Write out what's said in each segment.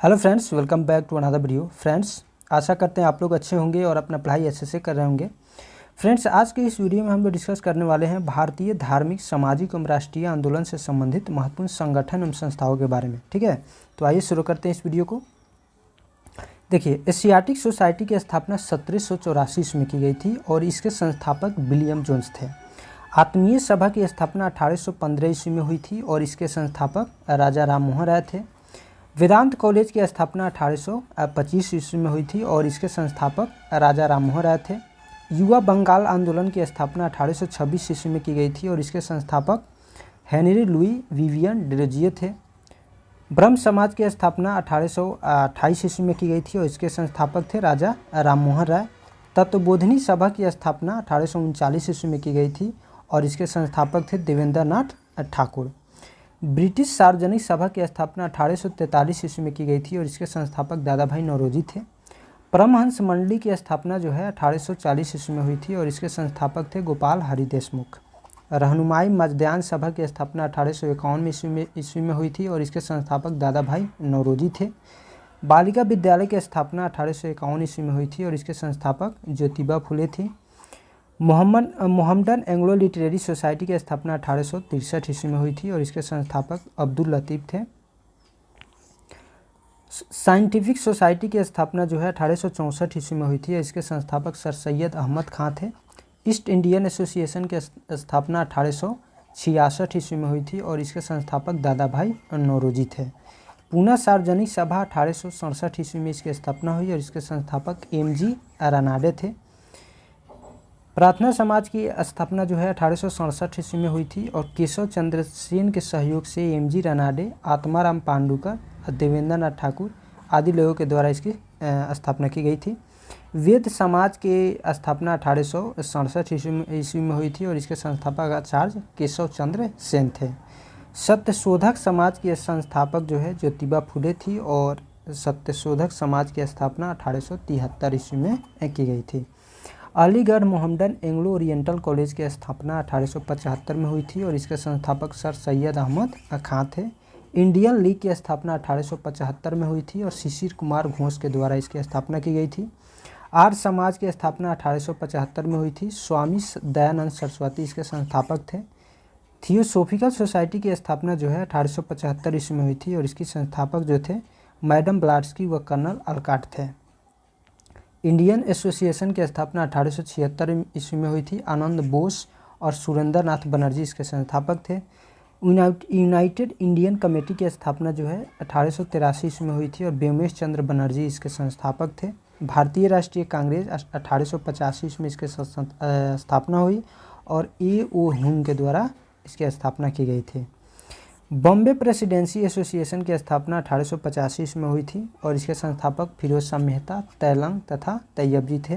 Hello friends, welcome back to another video. Friends, आशा करते हैं आप लोग अच्छे होंगे और अपना पढ़ाई अच्छे से कर रहे होंगे। फ्रेंड्स, आज के इस वीडियो में हम लोग डिस्कस करने वाले हैं भारतीय धार्मिक, सामाजिक एवं राष्ट्रीय आंदोलन से संबंधित महत्वपूर्ण संगठन एवं संस्थाओं के बारे में। ठीक है, तो आइए शुरू करते हैं इस वीडियो को। देखिए, एशियाटिक सोसाइटी की स्थापना 1784 ईस्वी में की गई थी और इसके संस्थापक विलियम जोन्स थे। आत्मीय सभा की स्थापना 1815 ईस्वी में हुई थी और इसके संस्थापक राजा राम मोहन राय थे। वेदांत कॉलेज की स्थापना 1825 ईस्वी में हुई थी और इसके संस्थापक राजा राम मोहन राय थे। युवा बंगाल आंदोलन की स्थापना 1826 ईस्वी में की गई थी और इसके संस्थापक हेनरी लुई विवियन डिरोजियो थे। ब्रह्म समाज की स्थापना 1828 ईस्वी में की गई थी और इसके संस्थापक थे राजा राम मोहन राय। तत्वबोधिनी सभा की स्थापना 1839 ईस्वी में की गई थी और इसके संस्थापक थे देवेंद्र नाथ ठाकुर। ब्रिटिश सार्वजनिक सभा की स्थापना 1843 ईस्वी में की गई थी और इसके संस्थापक दादा भाई नौरोजी थे। परमहंस मंडली की स्थापना जो है 1840 ईस्वी में हुई थी और इसके संस्थापक थे गोपाल हरि देशमुख। रहनुमाई मजदयान सभा की स्थापना 1851 ईस्वी में हुई थी और इसके संस्थापक दादा भाई नौरोजी थे। बालिका विद्यालय की स्थापना 1851 ईस्वी में हुई थी और इसके संस्थापक ज्योतिबा फुले थी। मोहम्मदन एंग्लो लिटरेरी सोसाइटी की स्थापना 1863 ईस्वी में हुई थी और इसके संस्थापक अब्दुल लतीफ़ थे। साइंटिफिक सोसाइटी की स्थापना जो है 1864 ईस्वी में हुई थी और इसके संस्थापक सर सैयद अहमद खां थे। ईस्ट इंडियन एसोसिएशन की स्थापना 1866 ईस्वी में हुई थी और इसके संस्थापक दादा भाई नौरोजी थे। पूना सार्वजनिक सभा 1867 ईस्वी में इसकी स्थापना हुई और इसके संस्थापक एम.जी. रानाडे थे। प्रार्थना समाज की स्थापना जो है 1867 ईस्वी में हुई थी और केशव चंद्र सेन के सहयोग से एम.जी. रानाडे, आत्माराम पांडुकर, देवेंद्र नाथ ठाकुर आदि लोगों के द्वारा इसकी स्थापना की गई थी। वेद समाज की स्थापना 1867 ईस्वी में हुई थी और इसके संस्थापक आचार्य केशव चंद्र सेन थे। सत्यशोधक समाज के संस्थापक जो है ज्योतिबा फुले थी और सत्यशोधक समाज की स्थापना 1873 ईस्वी में की गई थी। Aligarh Mohammedan Anglo oriental college की स्थापना 1875 में हुई थी और इसके संस्थापक सर सैयद अहमद खां थे। इंडियन लीग की स्थापना 1875 में हुई थी और शिशिर कुमार घोष के द्वारा इसकी स्थापना की गई थी। आर्य समाज की स्थापना 1875 में हुई थी। स्वामी दयानंद सरस्वती इसके संस्थापक थे। थियोसॉफिकल सोसाइटी की स्थापना जो है 1875 ईस्वी में हुई थी और इसकी संस्थापक जो थे मैडम ब्लाट्सकी व कर्नल अलकाट थे। इंडियन एसोसिएशन की स्थापना 1876 ईस्वी में हुई थी। आनंद बोस और सुरेंद्र नाथ बनर्जी इसके संस्थापक थे। यूनाइटेड इंडियन कमेटी की स्थापना जो है 1883 ईस्वी में हुई थी और व्योमेश चंद्र बनर्जी इसके संस्थापक थे। भारतीय राष्ट्रीय कांग्रेस 1885 ईस्वी में इसके स्थापना हुई और ए.ओ. ह्यूम के द्वारा इसकी स्थापना की गई थी। बॉम्बे प्रेसिडेंसी एसोसिएशन की स्थापना 1885 ईस्वी में हुई थी और इसके संस्थापक फिरोज शाह मेहता, तैलंग तथा तैयबजी थे।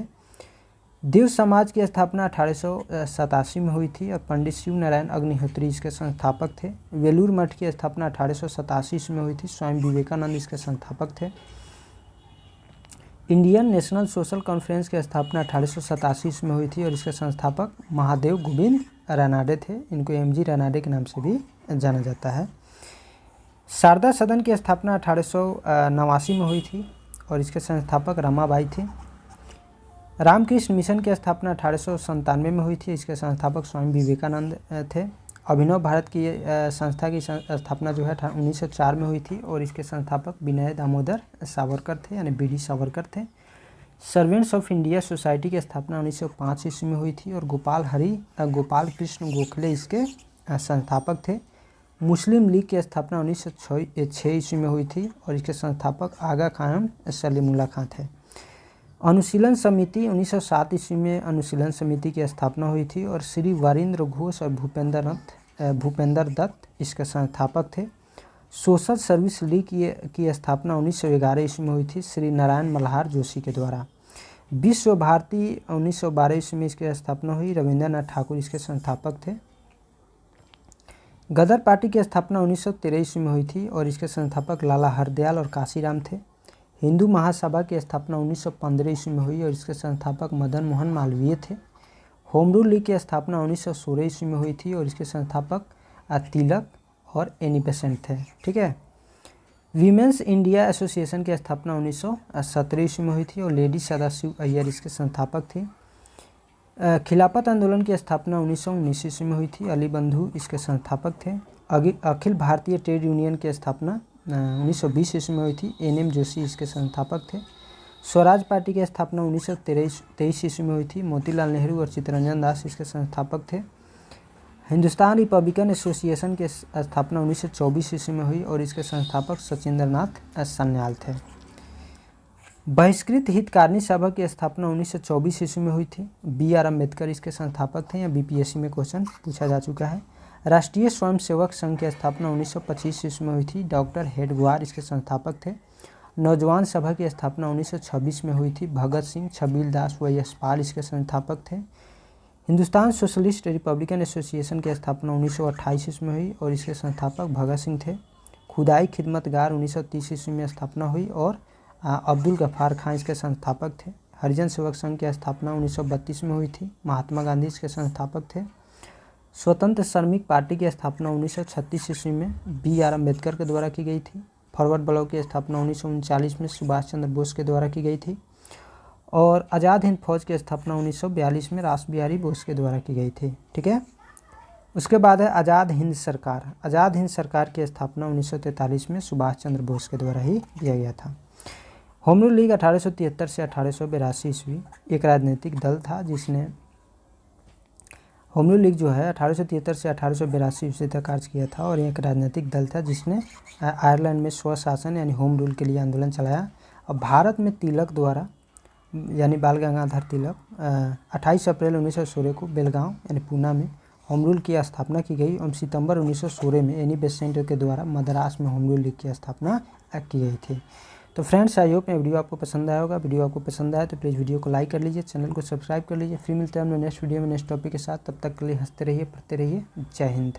देव समाज की स्थापना 1887 में हुई थी और पंडित शिव नारायण अग्निहोत्री इसके संस्थापक थे। वेलूर मठ की स्थापना 1887 ईस्वी में हुई थी। स्वामी विवेकानंद इसके संस्थापक थे। इंडियन नेशनल सोशल कॉन्फ्रेंस की स्थापना 1887 ईस्वी में हुई थी और इसके संस्थापक महादेव गोविंद रानाडे थे। इनको एम.जी. रानाडे के नाम से भी जाना जाता है। शारदा सदन की स्थापना 1889 में हुई थी और इसके संस्थापक रमाबाई थे। रामकृष्ण मिशन की स्थापना 1897 में हुई थी। इसके संस्थापक स्वामी विवेकानंद थे। अभिनव भारत की संस्था की स्थापना जो है 1904 में हुई थी और इसके संस्थापक विनय दामोदर सावरकर थे, यानी बी.डी. सावरकर थे। सर्वेंट्स ऑफ इंडिया सोसाइटी की स्थापना 1905 ईस्वी में हुई थी और गोपाल कृष्ण गोखले इसके संस्थापक थे। मुस्लिम लीग की स्थापना 1906 ईस्वी में हुई थी और इसके संस्थापक आगा खान सलीमुल्लाह खां थे। अनुशीलन समिति 1907 ईस्वी में अनुशीलन समिति की स्थापना हुई थी और श्री वीरेंद्र घोष और भूपेंद्र दत्त इसके संस्थापक थे। सोशल सर्विस लीग की स्थापना 1911 ईस्वी में हुई थी श्री नारायण मल्हार जोशी के द्वारा। विश्व भारती 1912 ईस्वी में इसकी स्थापना हुई। रविंद्रनाथ ठाकुर इसके संस्थापक थे। गदर पार्टी की स्थापना 1913 ईस्वी में हुई थी और इसके संस्थापक लाला हरदयाल और काशीराम थे। हिंदू महासभा की स्थापना 1915 ईस्वी में हुई और इसके संस्थापक मदन मोहन मालवीय थे। होम रूल लीग की स्थापना 1916 ईस्वी में हुई थी और इसके संस्थापक तिलक और एनी बेसेंट थे। ठीक है, वीमेंस इंडिया एसोसिएशन की स्थापना 1917 ईस्वी में हुई थी और लेडी सदाशिव अय्यर इसके संस्थापक थे। खिलाफत आंदोलन की स्थापना 1919 ईस्वी में हुई थी। अली बंधु इसके संस्थापक थे। अखिल भारतीय ट्रेड यूनियन की स्थापना 1920 ईस्वी में हुई थी। एन.एम. जोशी इसके संस्थापक थे। स्वराज पार्टी की स्थापना 1923 ईस्वी में हुई थी। मोतीलाल नेहरू और चित्तरंजन दास इसके संस्थापक थे। हिंदुस्तान रिपब्लिकन एसोसिएशन की स्थापना 1924 ईस्वी में हुई और इसके संस्थापक सचिंद्रनाथ सान्याल थे। बहिष्कृत हितकारिणी सभा की स्थापना 1924 ईस्वी में हुई थी। बी.आर. अम्बेडकर इसके संस्थापक थे। या बीपीएससी में क्वेश्चन पूछा जा चुका है। राष्ट्रीय स्वयंसेवक संघ की स्थापना 1925 ईस्वी में हुई थी। डॉक्टर हेडगेवार इसके संस्थापक थे। नौजवान सभा की स्थापना 1926 में हुई थी। भगत सिंह, छबील दास व यशपाल इसके संस्थापक थे। हिंदुस्तान सोशलिस्ट रिपब्लिकन एसोसिएशन की स्थापना 1928 ईस्वी में हुई और इसके संस्थापक भगत सिंह थे। खुदाई खिदमतगार 1930 ईस्वी में स्थापना हुई और अब्दुल गफ्फार खान इसके संस्थापक थे। हरिजन सेवक संघ की स्थापना 1932 में हुई थी। महात्मा गांधी इसके संस्थापक थे। स्वतंत्र श्रमिक पार्टी की स्थापना 1936 ईस्वी में बी.आर. अम्बेडकर के द्वारा की गई थी। फॉरवर्ड ब्लॉक की स्थापना 1939 में सुभाष चंद्र बोस के द्वारा की गई थी और आज़ाद हिंद फौज की स्थापना 1942 में रास बिहारी बोस के द्वारा की गई थी। ठीक है। उसके बाद है आज़ाद हिंद सरकार। आज़ाद हिंद सरकार की स्थापना 1943 में सुभाष चंद्र बोस के द्वारा ही किया गया था। होम रूल लीग 1873 से 1882 ईस्वी एक राजनीतिक दल था जिसने होम रूल लीग जो है 1873 से 1882 ईस्वी तक कार्य किया था और एक राजनीतिक दल था जिसने आयरलैंड में स्वशासन यानी होम रूल के लिए आंदोलन चलाया। और भारत में तिलक द्वारा यानी बाल गंगाधर तिलक 28 अप्रैल 1916 को बेलगांव यानी पूना में होम रूल की स्थापना की गई और सितंबर 1916 में एनी बेसेंट के द्वारा मद्रास में होम रूल लीग की स्थापना की गई थी। तो फ्रेंड्स, आई होप ये वीडियो आपको पसंद आया होगा। वीडियो आपको पसंद आया तो प्लीज़ वीडियो को लाइक कर लीजिए, चैनल को सब्सक्राइब कर लीजिए। फिर मिलते हैं हम नेक्स्ट वीडियो में नेक्स्ट टॉपिक के साथ। तब तक के लिए हंसते रहिए, पढ़ते रहिए। जय हिंद।